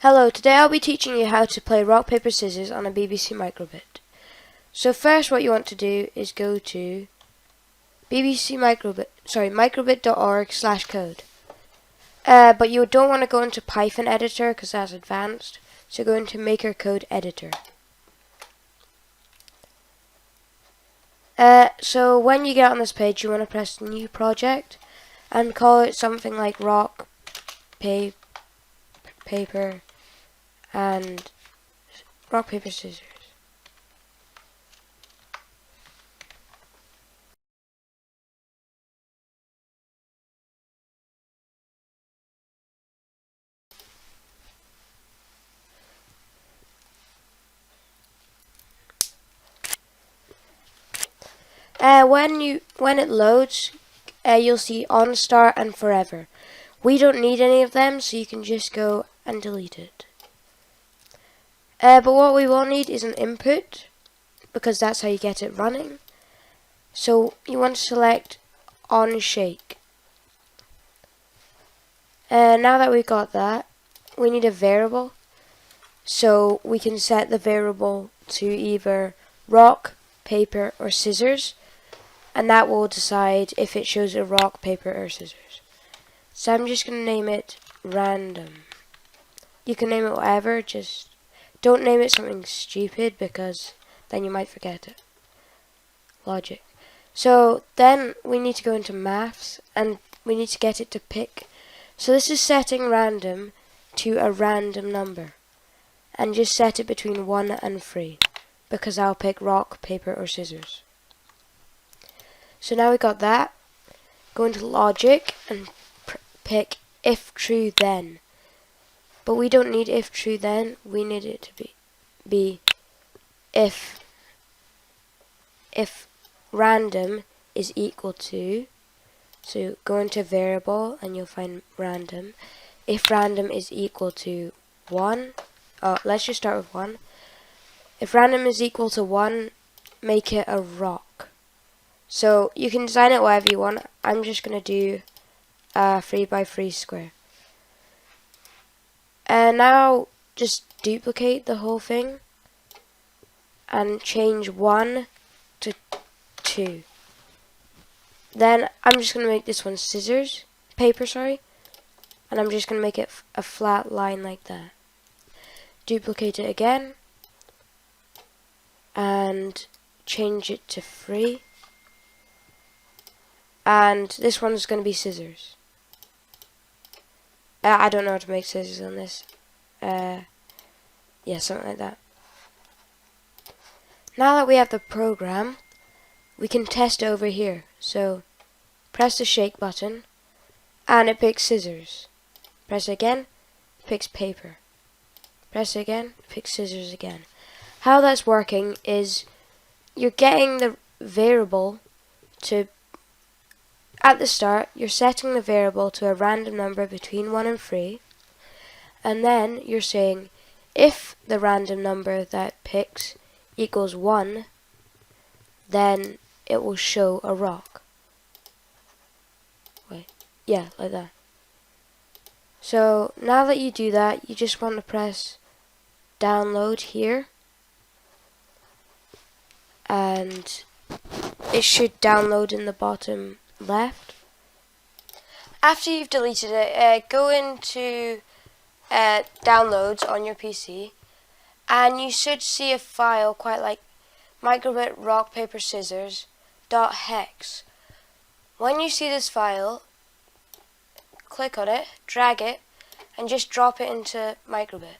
Hello, today I'll be teaching you how to play rock, paper, scissors on a BBC Microbit. So first what you want to do is go to microbit.org/code. But you don't want to go into Python editor because that's advanced. So go into Maker Code Editor. So when you get on this page, you want to press New Project and call it something like rock, paper, and rock, paper, scissors. When it loads, you'll see on, start, and forever. We don't need any of them, so you can just go and delete it. But what we will need is an input, because that's how you get it running. So you want to select on shake. Now that we've got that, we need a variable. So we can set the variable to either rock, paper, or scissors, and that will decide if it shows a rock, paper, or scissors. So I'm just going to name it random. You can name it whatever, just don't name it something stupid because then you might forget it. Logic. So then we need to go into maths and we need to get it to pick. So this is setting random to a random number. And just set it between 1 and 3 because I'll pick rock, paper, or scissors. So now we got that. Go into logic and pick if true then. But we don't need if true then. We need it to be if random is equal to. So go into variable and you'll find random. If random is equal to 1. Let's just start with 1. If random is equal to 1, make it a rock. So you can design it whatever you want. I'm just going to do a 3x3 square. And now just duplicate the whole thing and change 1 to 2. Then I'm just going to make this one paper, and I'm just going to make it a flat line like that. Duplicate it again and change it to 3, and this one's going to be scissors. I don't know how to make scissors on this. Yeah, something like that. Now that we have the program, we can test over here. So press the shake button and it picks scissors. Press again, it picks paper. Press again, pick scissors again. How that's working is you're getting the variable to, at the start, you're setting the variable to a random number between 1 and 3, and then you're saying if the random number that picks equals 1, then it will show a rock. Wait, yeah, like that. So now that you do that, you just want to press download here, and it should download in the bottom left. After you've deleted it, go into downloads on your PC, and you should see a file quite like microbit rock paper scissors .hex. When you see this file, click on it, drag it, and just drop it into microbit.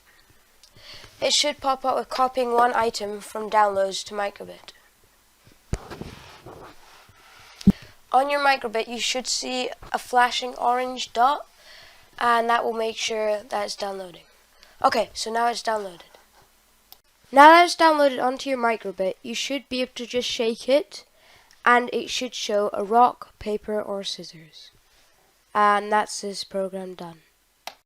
It should pop up with copying one item from downloads to microbit. On your microbit you should see a flashing orange dot, and that will make sure that it's downloading. Okay, so now it's downloaded. Now that it's downloaded onto your microbit, you should be able to just shake it and it should show a rock, paper, or scissors. And that's this program done.